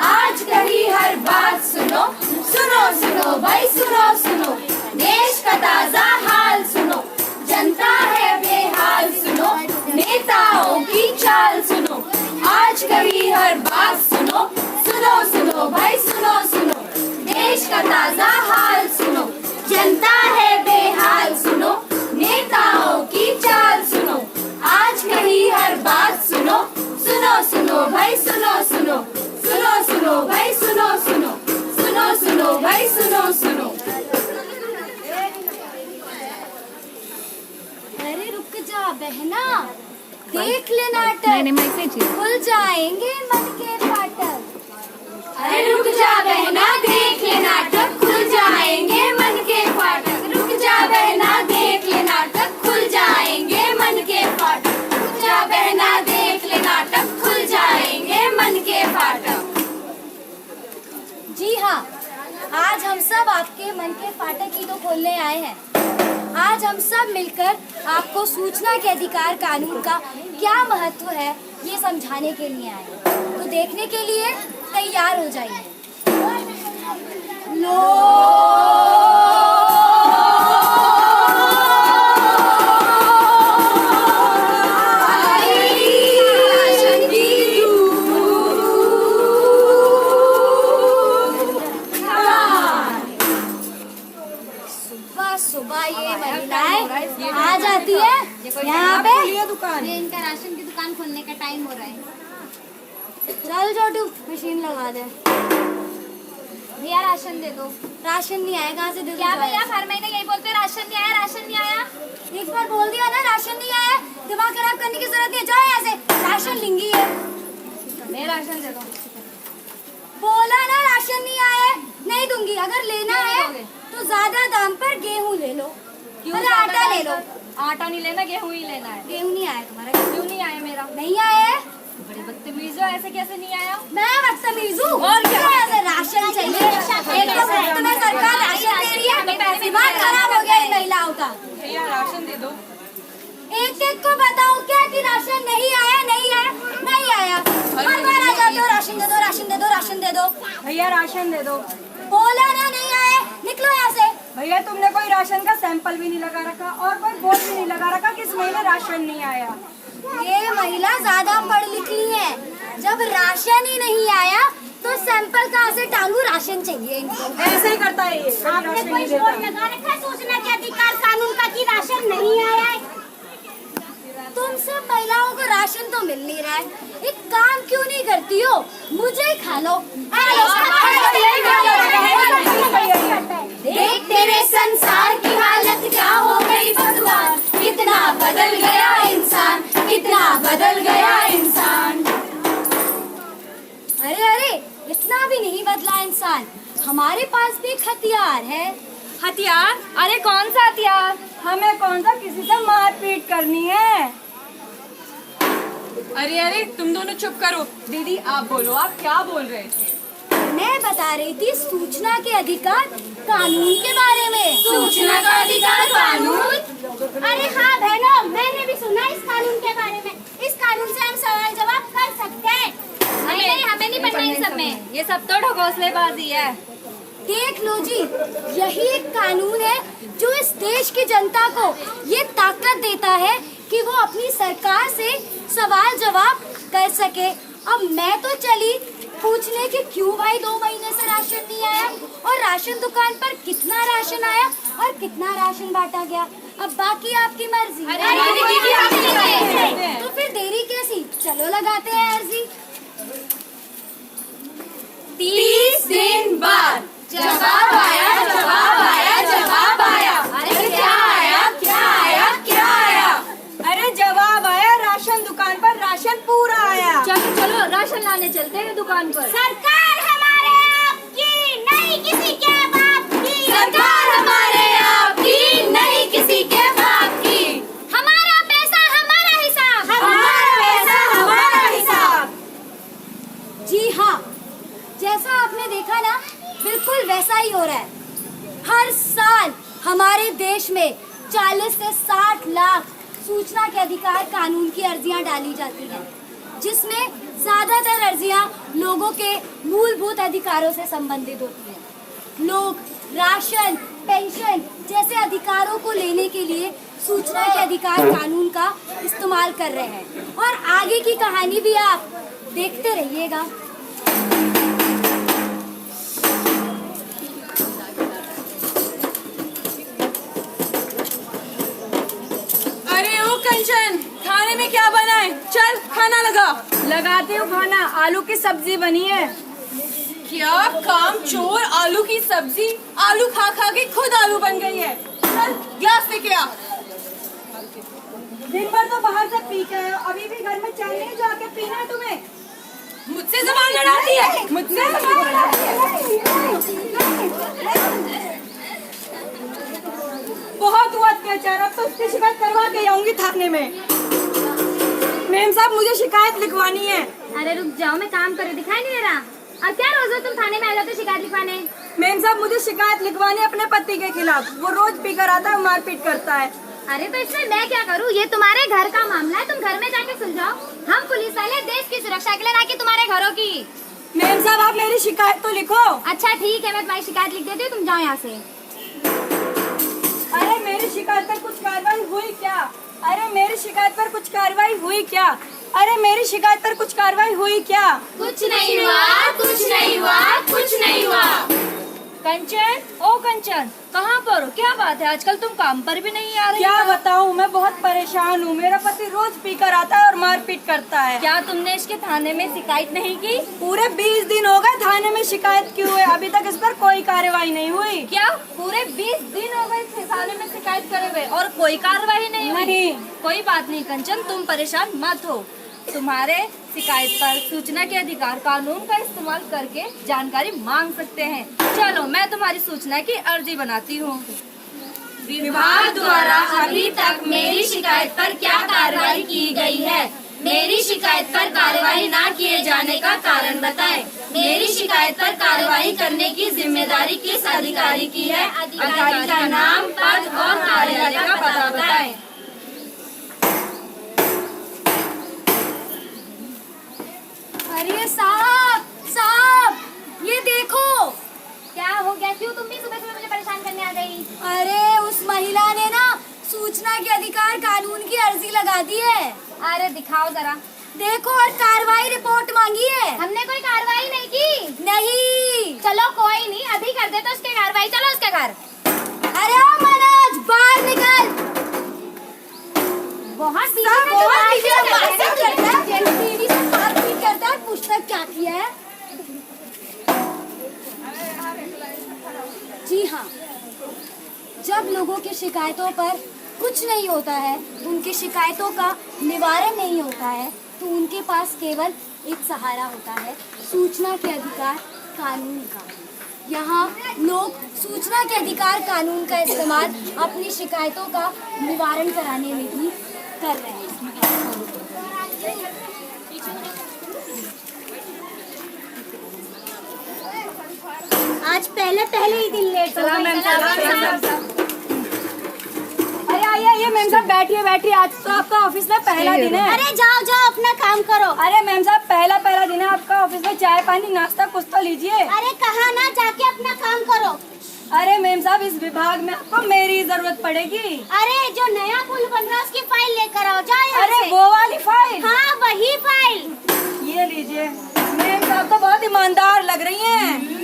आज कही हर बात सुनो, सुनो सुनो भाई सुनो सुनो, देश का ताजा हाल सुनो, जनता है बेहाल सुनो, नेताओं की चाल सुनो, आज कही हर बात सुनो, सुनो सुनो भाई सुनो सुनो, देश का ताजा हाल सुनो, जनता है बेहाल सुनो, नेताओं की चाल सुनो, आज कही हर बात सुनो, सुनो सुनो भाई सुनो सुनो, सुनो सुनो भाई सुनो सुनो, सुनो सुनो भाई सुनो सुनो। अरे रुक जा बहना, देख ले नाटक, खुल जाएंगे मन के फाटक। अरे रुक जा बहना, देख ले नाटक, खुल जाएंगे मन के फाटक। रुक जा बहना, देख ले नाटक, खुल जाएंगे मन के फाटक। रुक जा बहना, देख ले नाटक, खुल जाएंगे मन के फाटक। जी हाँ, आज हम सब आपके मन के फाटक ही तो खोलने आए हैं। आज हम सब मिलकर आपको सूचना के अधिकार कानून का क्या महत्व है ये समझाने के लिए आए हैं। तो देखने के लिए तैयार हो जाइए। सुबह ये महिलाएं आ जाती है यहाँ पे दुकान। ये इनका राशन की दुकान खोलने का टाइम हो रहा है। चल छोटू, मशीन लगा दे। भैया राशन दे दो। राशन नहीं आया, कहाँ से दे दूँ? क्या भैया हर महीने यही बोलते हैं राशन नहीं आया, राशन नहीं आया। एक बार बोल दिया ना राशन नहीं आया, दिमाग खराब करने की जरूरत नहीं है। जाओ यहाँ से, राशन लिंगी है। मैं राशन दे दो। बोला ना राशन नहीं आया, नहीं दूंगी। अगर लेना है तो ज्यादा दाम पर गेहूँ ले लो, मतलब आटा ले लो। आटा नहीं लेना, गेहूँ ही लेना है। गेहूँ नहीं आया तुम्हारा? क्यों नहीं आया मेरा? नहीं आया है? बड़े बदतमीज हो, ऐसे कैसे नहीं आया? मैं बदतमीज हूँ? और क्या? राशन चाहिए। एक तो मुफ्त में सरकार राशन दे रही है, दिमाग खराब हो गया इन महिलाओं का। भैया राशन दे दो। एक एक को बताओ क्या कि राशन नहीं आया, नहीं आया, नहीं आया। हर बार आ जाते हो राशन दे दो, राशन दे दो, राशन दे दो। भैया राशन दे दो। बोला ना नहीं आया, निकलो यहाँ से। भैया तुमने कोई राशन का सैंपल भी नहीं लगा रखा और कोई बोर्ड भी नहीं लगा रखा किस महीने राशन नहीं आया। ये महिला ज्यादा पढ़ लिखी है। जब राशन ही नहीं आया तो सैंपल कहाँ से टांगू? राशन चाहिए इनको। ऐसे ही करता है ये। आपने कोई बोर्ड लगा रखा है सूचना के अधिकार कानून का कि राशन नहीं आया है? तुम सब महिलाओं को राशन तो मिल नहीं रहा है, एक काम क्यों नहीं करती हो? मुझे ही खा लो। देख तेरे संसार की हालत क्या हो गई भगवान, कितना बदल गया इंसान, कितना बदल गया इंसान। अरे अरे, इतना भी नहीं बदला इंसान। हमारे पास भी एक हथियार है। हथियार? अरे कौन सा हथियार? हमें कौन सा किसी से मारपीट करनी है? अरे अरे तुम दोनों चुप करो। दीदी आप बोलो, आप क्या बोल रहे थे? मैं बता रही थी सूचना के अधिकार कानून के बारे में। सूचना का अधिकार कानून? अरे हाँ बहनों, मैंने भी सुना इस कानून के बारे में। इस कानून से हम सवाल जवाब कर सकते हैं। हमें नहीं पढ़ना इन सब में, ये सब तो ढकोसलेबाजी है। देख लो जी, यही एक कानून है जो इस देश की जनता को ये ताकत देता है कि वो अपनी सरकार से सवाल जवाब कर सके। अब मैं तो चली पूछने कि क्यों भाई 2 महीने से राशन नहीं आया और राशन दुकान पर कितना राशन आया और कितना राशन बांटा गया। अब बाकी आपकी मर्जी। तो फिर देरी कैसी? चलो लगाते हैं अर्जी। 30 दिन बाद जवाब आया, जवाब आया, जवाब आया। अरे क्या आया, क्या आया, क्या आया? अरे जवाब आया, राशन दुकान पर राशन पूरा आया। चलो चलो राशन लाने चलते हैं दुकान पर। सरकार हमारे आपकी, नहीं किसी के बाप की। सरकार हमारे आपकी, नहीं किसी के बाप की। हमारा पैसा हमारा हिसाब, हमारा पैसा हमारा हिसाब। जी हाँ, जैसा आपने देखा ना, बिल्कुल वैसा ही हो रहा है। हर साल हमारे देश में 40 से 60 लाख सूचना के अधिकार कानून की अर्जियां डाली जाती हैं, जिसमें ज्यादातर अर्जियां लोगों के मूलभूत अधिकारों से संबंधित होती हैं। लोग राशन, पेंशन जैसे अधिकारों को लेने के लिए सूचना के अधिकार कानून का इस्तेमाल कर रहे हैं और आगे की कहानी भी आप देखते रहिएगा। अरे ओ कंचन, खाने में क्या बना है? चल खाना लगा। लगाती हूँ खाना, आलू की सब्जी बनी है। क्या काम चोर, आलू की सब्जी? आलू खा खा के खुद आलू बन गई है। चल ग्लास लेके आ। दिन भर तो बाहर से पी के आए हो, अभी भी घर में चाय नहीं जो आके पीना है तुम्हें? मुझसे जबान लड़ाती है, मुझसे जबान लड़ाती है। बहुत हुआ अत्याचार, अब तो उसकी शिकायत करवा के आऊंगी थाने में। मेम साहब मुझे शिकायत लिखवानी है। अरे रुक जाओ, मैं काम कर रही, दिखाई नहीं दे रहा? अब क्या रोज रोज तुम थाने में आ जाते हो शिकायत लिखवाने? मेम साहब मुझे शिकायत लिखवानी है अपने पति के खिलाफ, वो रोज पी कर आता है, मारपीट करता है। अरे तो इसमें मैं क्या करूँ? ये तुम्हारे घर का मामला है, तुम घर में जाके सुलझाओ। हम पुलिस वाले देश की सुरक्षा के लिए, ना कि तुम्हारे घरों की। मेम साहब आप मेरी शिकायत तो लिखो। अच्छा ठीक है, मैं तुम्हारी शिकायत लिख देती हूँ, तुम जाओ यहाँ से। अरे मेरी शिकायत पर कुछ कार्रवाई हुई क्या? अरे मेरी शिकायत पर कुछ कार्रवाई हुई क्या? अरे मेरी शिकायत पर कुछ कार्रवाई हुई क्या? कुछ नहीं हुआ, कुछ नहीं हुआ, कुछ नहीं हुआ। कंचन, ओ कंचन, कहाँ पर हो? क्या बात है, आजकल तुम काम पर भी नहीं आ रही? क्या बताऊँ, मैं बहुत परेशान हूँ। मेरा पति रोज पीकर आता है और मारपीट करता है। क्या तुमने इसके थाने में शिकायत नहीं की? पूरे 20 दिन हो गए थाने में शिकायत किए हुए, अभी तक इस पर कोई कार्रवाई नहीं हुई। क्या पूरे 20 दिन हो गए थाने में शिकायत करे हुए और कोई कार्रवाई नहीं हुई? नहीं। कोई बात नहीं कंचन, तुम परेशान मत हो। तुम्हारे शिकायत पर सूचना के अधिकार कानून का इस्तेमाल करके जानकारी मांग सकते हैं। चलो मैं तुम्हारी सूचना की अर्जी बनाती हूँ। विभाग द्वारा अभी तक मेरी शिकायत पर क्या कार्रवाई की गई है? मेरी शिकायत पर कार्रवाई न किए जाने का कारण बताएं। मेरी शिकायत पर कार्रवाई करने की जिम्मेदारी किस अधिकारी की है? अधिकारी का नाम, पद और कार्यालय का पता बताएं। अरे साहब, साहब, ये देखो। क्या हो गया? क्यों तुम भी सुबह सुबह मुझे परेशान करने आ गई? अरे उस महिला ने ना सूचना के अधिकार कानून की अर्जी लगा दी है। अरे दिखाओ जरा। देखो, और कार्रवाई रिपोर्ट मांगी है। हमने कोई कार्रवाई नहीं की। नहीं। चलो कोई नहीं, अभी कर दे तो उसके कार्रवाई। चलो उसके घर। अरे ओ मनोज, बाहर निकल। बहुत बीवी से मारपीट करता है, पुस्तक क्या किया है? जी हाँ, जब लोगों की शिकायतों पर कुछ नहीं होता है, उनकी शिकायतों का निवारण नहीं होता है, तो उनके पास केवल एक सहारा होता है, सूचना के अधिकार कानून का। यहाँ लोग सूचना के अधिकार कानून का इस्तेमाल अपनी शिकायतों का निवारण कराने में भी कर रहे हैं। आज पहले ही दिन लेट हो गई। अरे आइए मेम साहब, बैठिए बैठिए, आज तो आपका ऑफिस में पहला दिन है। अरे जाओ जाओ, अपना काम करो। अरे मेम साहब, पहला दिन है आपका ऑफिस में, चाय पानी नाश्ता कुछ तो लीजिए। अरे कहा ना, जाके अपना काम करो। अरे मेम साहब, इस विभाग में आपको मेरी जरूरत पड़ेगी। अरे जो नया पुल बन रहा है उसकी फाइल लेकर आओ, जाओ यहाँ अरे से। वो वाली फाइल? हाँ वही फाइल। ये लीजिए। मेम साहब तो बहुत ईमानदार लग रही हैं।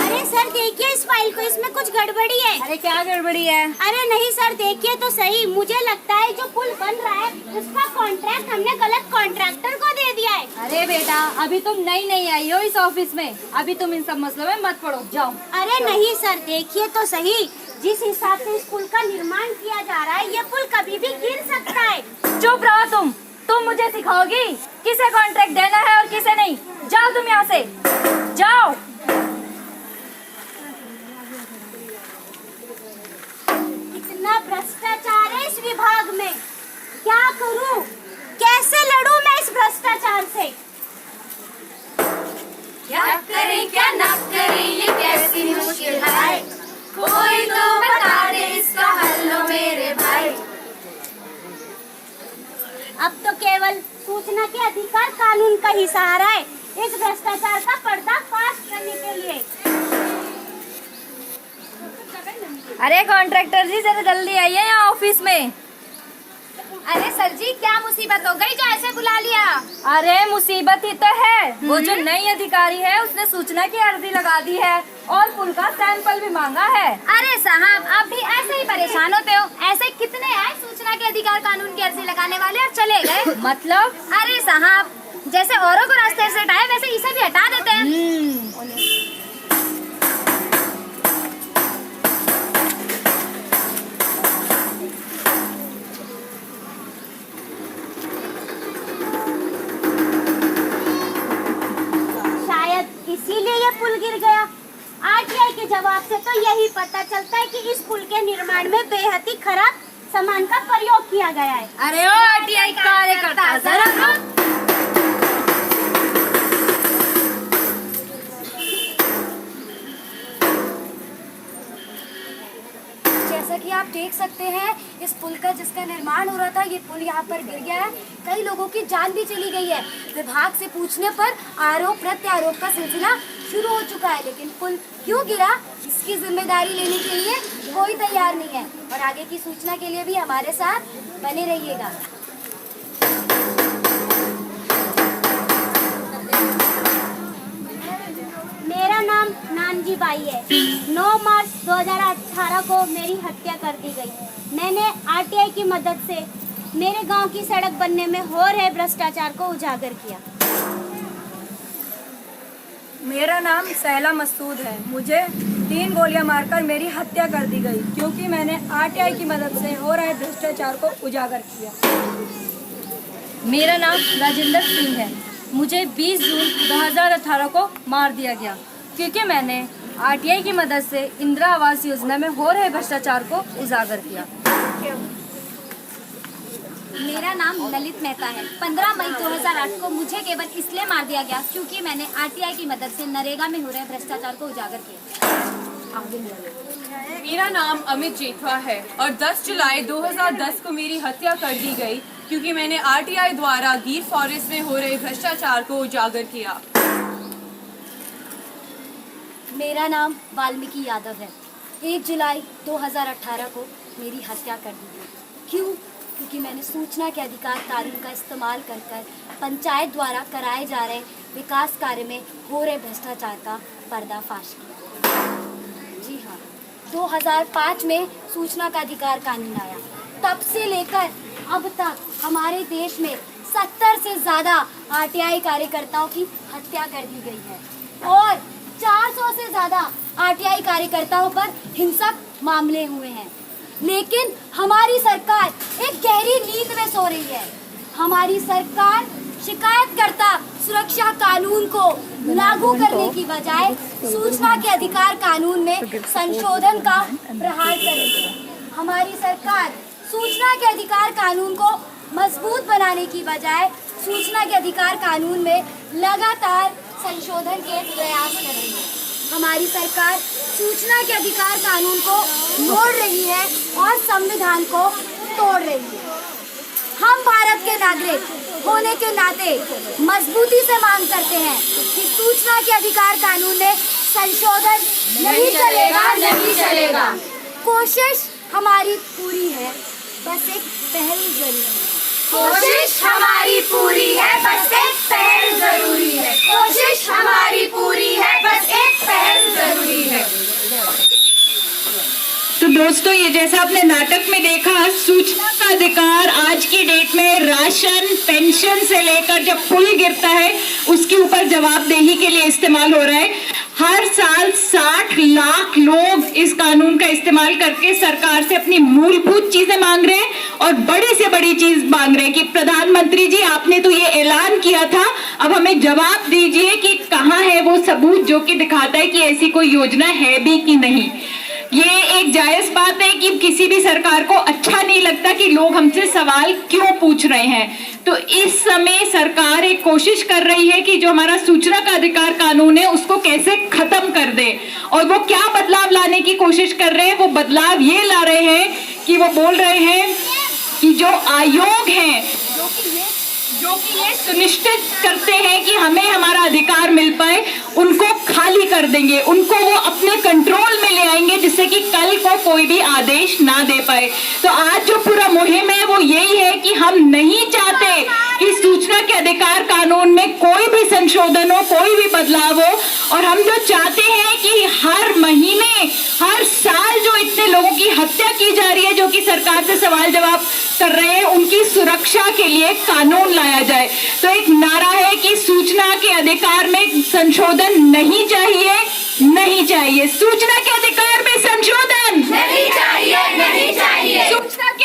अरे सर देखिए इस फाइल को, इसमें कुछ गड़बड़ी है। अरे क्या गड़बड़ी है? अरे नहीं सर, देखिए तो सही। मुझे लगता है जो पुल बन रहा है उसका कॉन्ट्रैक्ट हमने गलत कॉन्ट्रैक्टर को दे दिया है। अरे बेटा, अभी तुम नई आई हो इस ऑफिस में, अभी तुम इन सब मसलों में मत पड़ो, जाओ। अरे नहीं सर, देखिए तो सही। जिस हिसाब से इस पुल का निर्माण किया जा रहा है, ये पुल कभी भी गिर सकता है। चुप रहो तुम मुझे सिखाओगी किसे कॉन्ट्रैक्ट देना है और किसे नहीं। जाओ तुम यहाँ से, जाओ। इतना भ्रष्टाचार है इस विभाग में, क्या करूं? कैसे लड़ूं मैं इस भ्रष्टाचार से? क्या करें क्या ना करें, ये कैसी मुश्किल है, कोई तो बता दे इसका हल लो मेरे भाई। सूचना के अधिकार कानून का ही सहारा है इस भ्रष्टाचार का पर्दाफाश करने के लिए। अरे कॉन्ट्रैक्टर जी जरा जल्दी आइए यहाँ ऑफिस में। अरे सर जी क्या मुसीबत हो गई जो ऐसे बुला लिया? अरे मुसीबत ही तो है, वो जो नई अधिकारी है उसने सूचना की अर्जी लगा दी है और पुल का सैंपल भी मांगा है। अरे साहब आप भी ऐसे ही परेशान होते हो। ऐसे कितने आए सूचना के अधिकार कानून की अर्जी लगाने वाले और चले गए। मतलब? अरे साहब जैसे औरों को रास्ते से हटाए वैसे इसे भी हटा देते हैं। इसीलिए ये पुल गिर गया। आरटीआई के जवाब से तो यही पता चलता है कि इस पुल के निर्माण में बेहद ही खराब सामान का प्रयोग किया गया है। अरे ओ आरटीआई कार्यकर्ता जरा जैसा कि आप देख सकते हैं इस पुल का जिसका निर्माण हो रहा था ये पुल यहाँ पर गिर गया है। कई लोगों की जान भी चली गई है। विभाग से पूछने पर आरोप प्रत्यारोप का सिलसिला शुरू हो चुका है, लेकिन पुल क्यों गिरा इसकी जिम्मेदारी लेने के लिए कोई तैयार नहीं है। और आगे की सूचना के लिए भी हमारे साथ बने रहिएगा। मेरा नाम नानजी बाई है। 9 मार्च 2018 को मेरी हत्या कर दी गई। मैंने आरटीआई की मदद से मेरे गांव की सड़क बनने में हो रहे भ्रष्टाचार को उजागर किया। मेरा नाम सहला मसूद है। मुझे 3 गोलियां मारकर मेरी हत्या कर दी गई क्योंकि मैंने आरटीआई की मदद से हो रहे भ्रष्टाचार को उजागर किया। मेरा नाम राजेंद्र सिंह है। मुझे 20 जून 2018 को मार दिया गया क्योंकि मैंने आरटीआई की मदद से इंदिरा आवास योजना में हो रहे भ्रष्टाचार को उजागर किया। मेरा नाम ललित मेहता है। 15 मई 2008 को मुझे केवल इसलिए मार दिया गया क्योंकि मैंने आरटीआई की मदद से नरेगा में हो रहे भ्रष्टाचार को उजागर किया। मेरा नाम अमित जेठवा है और 10 जुलाई 2010 को मेरी हत्या कर दी गई क्योंकि मैंने आरटीआई द्वारा गिर फॉरेस्ट में हो रहे भ्रष्टाचार को उजागर किया। मेरा नाम वाल्मीकि यादव है। 1 जुलाई 2018 को मेरी हत्या कर दी गई। क्यों? क्योंकि मैंने सूचना के अधिकार कानून का इस्तेमाल कर पंचायत द्वारा कराए जा रहे विकास कार्य में हो रहे भ्रष्टाचार का पर्दाफाश किया। जी हाँ, 2005 में सूचना का अधिकार कानून आया। तब से लेकर अब तक हमारे देश में 70 से ज़्यादा आरटीआई कार्यकर्ताओं की हत्या कर दी गई है और 400 से ज़्यादा आरटीआई कार्यकर्ताओं पर हिंसक मामले हुए हैं। लेकिन हमारी सरकार एक गहरी नींद में सो रही है। हमारी सरकार शिकायतकर्ता सुरक्षा कानून को लागू करने की बजाय सूचना के अधिकार कानून में संशोधन का प्रहार कर रही है। हमारी सरकार सूचना के अधिकार कानून को मजबूत बनाने की बजाय सूचना के अधिकार कानून में लगातार संशोधन के प्रयास कर रही है। हमारी सरकार सूचना के अधिकार कानून को मोड़ रही है और संविधान को तोड़ रही है। हम भारत के नागरिक होने के नाते मजबूती से मांग करते हैं कि सूचना के अधिकार कानून में संशोधन नहीं चलेगा। कोशिश हमारी पूरी है, बस एक पहल जरूरी है। कोशिश हमारी पूरी है, बस एक पहल जरूरी है। कोशिश हमारी पूरी है, बस एक पहल जरूरी है। तो दोस्तों, ये जैसा आपने नाटक में देखा, सूचना का अधिकार आज की डेट में राशन, पेंशन से लेकर जब पुल गिरता है उसके ऊपर जवाबदेही के लिए इस्तेमाल हो रहा है। हर साल 60 लाख लोग इस कानून का इस्तेमाल करके सरकार से अपनी मूलभूत चीजें मांग रहे हैं और बड़ी से बड़ी चीज मांग रहे हैं कि प्रधानमंत्री जी, आपने तो ये ऐलान किया था, अब हमें जवाब दीजिए कि कहाँ है वो सबूत जो कि दिखाता है कि ऐसी कोई योजना है भी कि नहीं। ये एक जायज बात है कि किसी भी सरकार को अच्छा नहीं लगता कि लोग हमसे सवाल क्यों पूछ रहे हैं। तो इस समय सरकार एक कोशिश कर रही है कि जो हमारा सूचना का अधिकार कानून है उसको कैसे खत्म कर दे, और वो क्या बदलाव लाने की कोशिश कर रहे हैं। वो बदलाव ये ला रहे हैं कि वो बोल रहे हैं कि जो आयोग है, जो कि ये सुनिश्चित करते हैं कि हमें हमारा अधिकार मिल पाए, उनको खाली कर देंगे, उनको वो अपने कंट्रोल में ले आएंगे, जिससे कि कल को कोई भी आदेश ना दे पाए। तो आज जो पूरा मुहिम है वो यही है कि हम नहीं चाहते कि सूचना के अधिकार कानून में कोई भी संशोधन हो, कोई भी बदलाव हो, और हम जो चाहते हैं कि हर महीने, हर साल जो इतने लोगों की हत्या की जा रही है, जो कि सरकार से सवाल जवाब कर रहे हैं, उनकी सुरक्षा के लिए कानून लाया जाए। तो एक नारा है कि सूचना के अधिकार में संशोधन नहीं चाहिए, नहीं चाहिए। सूचना के अधिकार में संशोधन नहीं चाहिए, नहीं चाहिए। सूचना के